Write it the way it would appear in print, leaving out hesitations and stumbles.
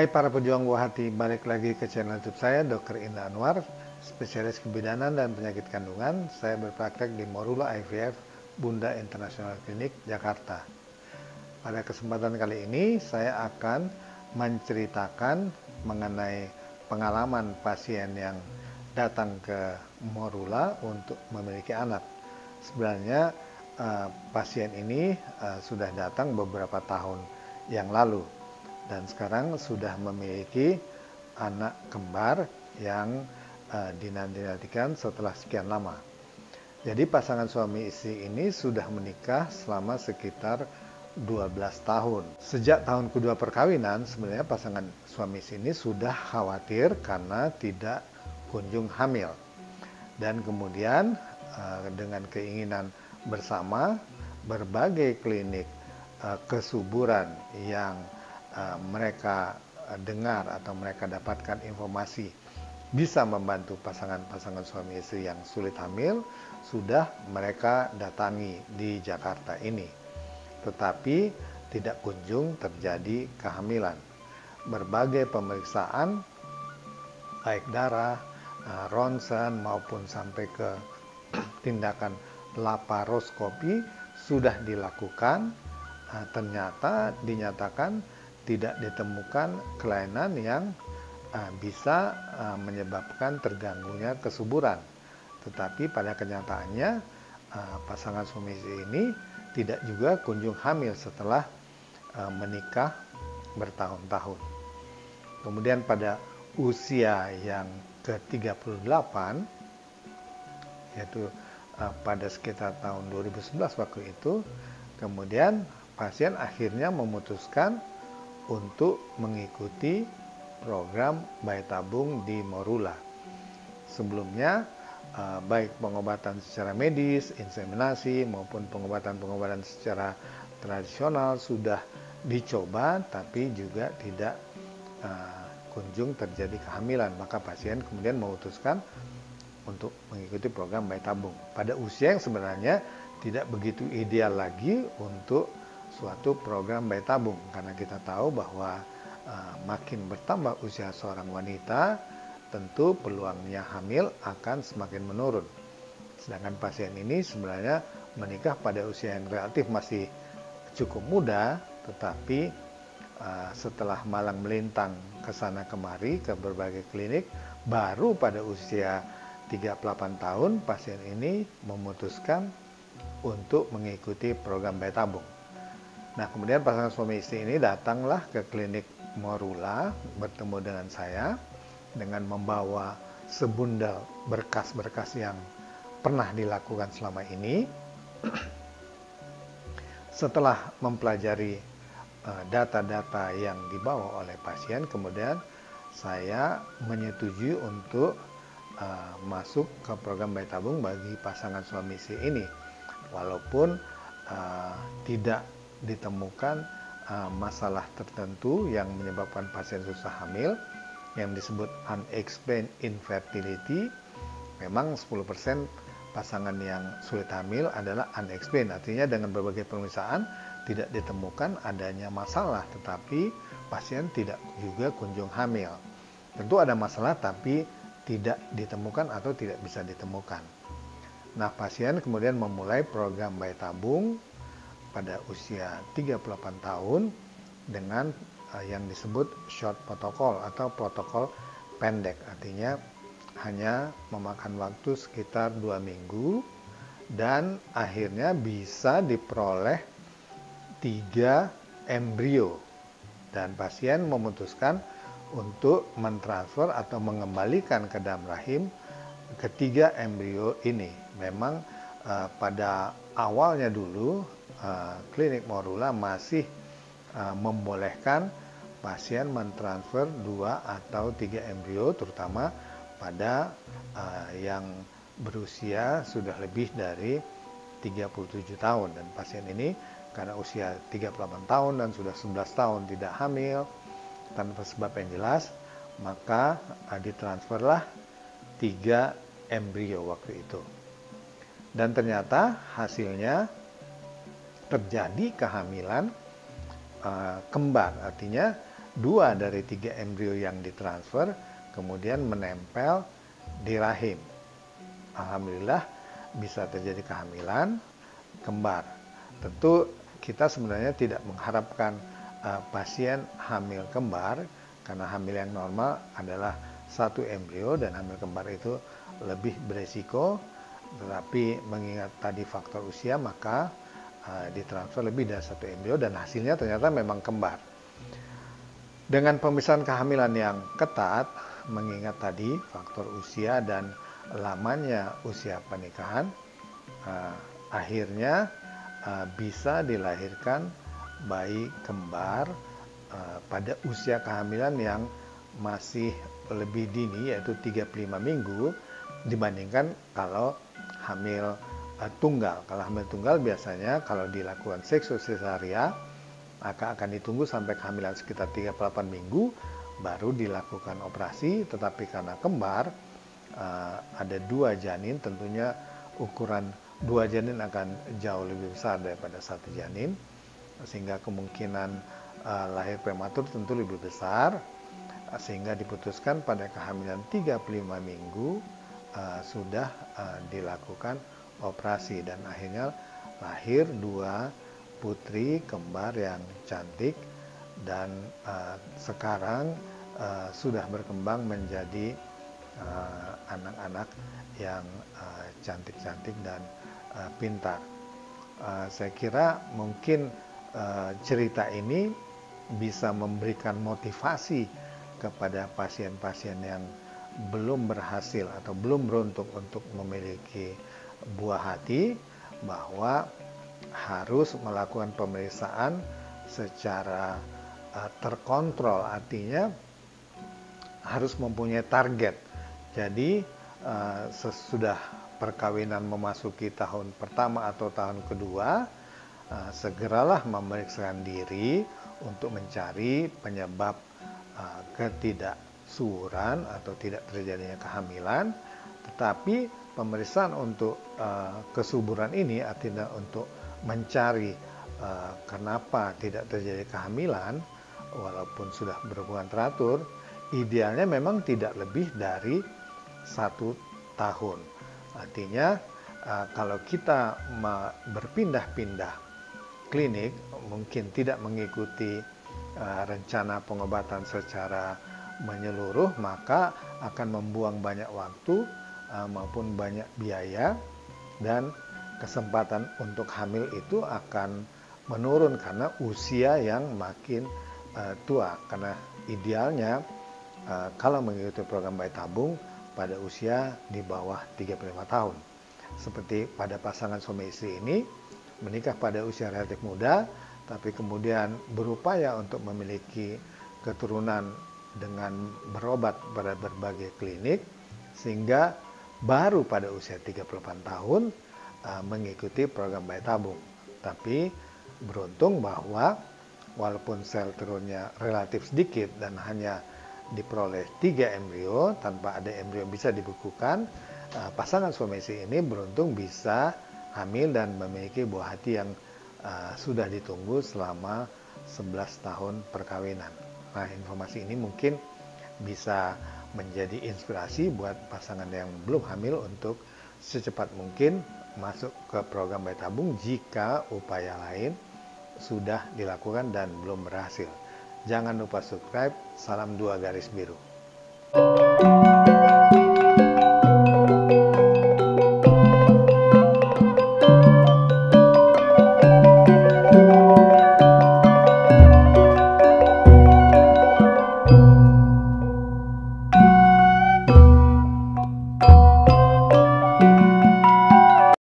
Hai para pejuang buah hati, balik lagi ke channel YouTube saya, Dr. Indra Anwar, spesialis kebidanan dan penyakit kandungan. Saya berpraktek di Morula IVF, Bunda International Clinic, Jakarta. Pada kesempatan kali ini, saya akan menceritakan mengenai pengalaman pasien yang datang ke Morula untuk memiliki anak. Sebenarnya pasien ini sudah datang beberapa tahun yang lalu. Dan sekarang sudah memiliki anak kembar yang dinantikan setelah sekian lama. Jadi pasangan suami istri ini sudah menikah selama sekitar 12 tahun. Sejak tahun kedua perkawinan, sebenarnya pasangan suami istri ini sudah khawatir karena tidak kunjung hamil. Dan kemudian dengan keinginan bersama, berbagai klinik kesuburan yang mereka dengar atau mereka dapatkan informasi bisa membantu pasangan-pasangan suami istri yang sulit hamil, sudah mereka datangi di Jakarta ini. Tetapi tidak kunjung terjadi kehamilan. Berbagai pemeriksaan, baik darah, ronsen maupun sampai ke tindakan laparoskopi sudah dilakukan, ternyata dinyatakan tidak ditemukan kelainan yang bisa menyebabkan terganggunya kesuburan. Tetapi pada kenyataannya pasangan suami istri ini tidak juga kunjung hamil setelah menikah bertahun-tahun. Kemudian pada usia yang ke-38, yaitu pada sekitar tahun 2011 waktu itu, kemudian pasien akhirnya memutuskan untuk mengikuti program bayi tabung di Morula. Sebelumnya, baik pengobatan secara medis, inseminasi, maupun pengobatan-pengobatan secara tradisional sudah dicoba, tapi juga tidak kunjung terjadi kehamilan. Maka pasien kemudian memutuskan untuk mengikuti program bayi tabung pada usia yang sebenarnya tidak begitu ideal lagi untuk suatu program bayi tabung, karena kita tahu bahwa makin bertambah usia seorang wanita, tentu peluangnya hamil akan semakin menurun. Sedangkan pasien ini sebenarnya menikah pada usia yang relatif masih cukup muda, tetapi setelah malang melintang ke sana kemari ke berbagai klinik, baru pada usia 38 tahun pasien ini memutuskan untuk mengikuti program bayi tabung. Nah, kemudian pasangan suami istri ini datanglah ke klinik Morula bertemu dengan saya dengan membawa sebundel berkas-berkas yang pernah dilakukan selama ini. Setelah mempelajari data-data yang dibawa oleh pasien, kemudian saya menyetujui untuk masuk ke program bayi tabung bagi pasangan suami istri ini, walaupun tidak ditemukan masalah tertentu yang menyebabkan pasien susah hamil yang disebut unexplained infertility. Memang 10% pasangan yang sulit hamil adalah unexplained, artinya dengan berbagai pemeriksaan tidak ditemukan adanya masalah, tetapi pasien tidak juga kunjung hamil. Tentu ada masalah tapi tidak ditemukan atau tidak bisa ditemukan. Nah, pasien kemudian memulai program bayi tabung pada usia 38 tahun dengan yang disebut short protocol atau protokol pendek, artinya hanya memakan waktu sekitar 2 minggu dan akhirnya bisa diperoleh 3 embrio, dan pasien memutuskan untuk mentransfer atau mengembalikan ke dalam rahim ketiga embrio ini. Memang pada awalnya dulu klinik Morula masih membolehkan pasien mentransfer 2 atau 3 embrio, terutama pada yang berusia sudah lebih dari 37 tahun. Dan pasien ini karena usia 38 tahun dan sudah 11 tahun tidak hamil tanpa sebab yang jelas, maka ditransferlah 3 embrio waktu itu. Dan ternyata hasilnya terjadi kehamilan kembar, artinya 2 dari 3 embrio yang ditransfer kemudian menempel di rahim. Alhamdulillah bisa terjadi kehamilan kembar. Tentu kita sebenarnya tidak mengharapkan pasien hamil kembar, karena hamil yang normal adalah 1 embrio dan hamil kembar itu lebih beresiko. Tetapi mengingat tadi faktor usia, maka ditransfer lebih dari 1 embrio dan hasilnya ternyata memang kembar. Dengan pemeriksaan kehamilan yang ketat, mengingat tadi faktor usia dan lamanya usia pernikahan, akhirnya bisa dilahirkan bayi kembar pada usia kehamilan yang masih lebih dini, yaitu 35 minggu dibandingkan kalau hamil tunggal. Kalau hamil tunggal biasanya kalau dilakukan seksu sesaria maka akan ditunggu sampai kehamilan sekitar 38 minggu baru dilakukan operasi. Tetapi karena kembar ada 2 janin, tentunya ukuran 2 janin akan jauh lebih besar daripada 1 janin, sehingga kemungkinan lahir prematur tentu lebih besar, sehingga diputuskan pada kehamilan 35 minggu sudah dilakukan operasi dan akhirnya lahir 2 putri kembar yang cantik dan sekarang sudah berkembang menjadi anak-anak yang cantik-cantik dan pintar. Saya kira mungkin cerita ini bisa memberikan motivasi kepada pasien-pasien yang belum berhasil atau belum beruntung untuk memiliki buah hati, bahwa harus melakukan pemeriksaan secara terkontrol, artinya harus mempunyai target. Jadi sesudah perkawinan memasuki tahun pertama atau tahun kedua, segeralah memeriksakan diri untuk mencari penyebab ketidaksuburan atau tidak terjadinya kehamilan. Tetapi pemeriksaan untuk kesuburan ini artinya untuk mencari kenapa tidak terjadi kehamilan walaupun sudah berhubungan teratur, idealnya memang tidak lebih dari 1 tahun. Artinya kalau kita berpindah-pindah klinik, mungkin tidak mengikuti rencana pengobatan secara menyeluruh, maka akan membuang banyak waktu maupun banyak biaya, dan kesempatan untuk hamil itu akan menurun karena usia yang makin tua. Karena idealnya kalau mengikuti program bayi tabung pada usia di bawah 35 tahun. Seperti pada pasangan suami istri ini menikah pada usia relatif muda, tapi kemudian berupaya untuk memiliki keturunan dengan berobat pada berbagai klinik, sehingga baru pada usia 38 tahun mengikuti program bayi tabung. Tapi beruntung bahwa walaupun sel telurnya relatif sedikit dan hanya diperoleh 3 embrio tanpa ada embrio yang bisa dibukukan, pasangan suami istri ini beruntung bisa hamil dan memiliki buah hati yang sudah ditunggu selama 11 tahun perkawinan. Nah, informasi ini mungkin bisa menjadi inspirasi buat pasangan yang belum hamil untuk secepat mungkin masuk ke program bayi tabung jika upaya lain sudah dilakukan dan belum berhasil. Jangan lupa subscribe. Salam 2 garis biru.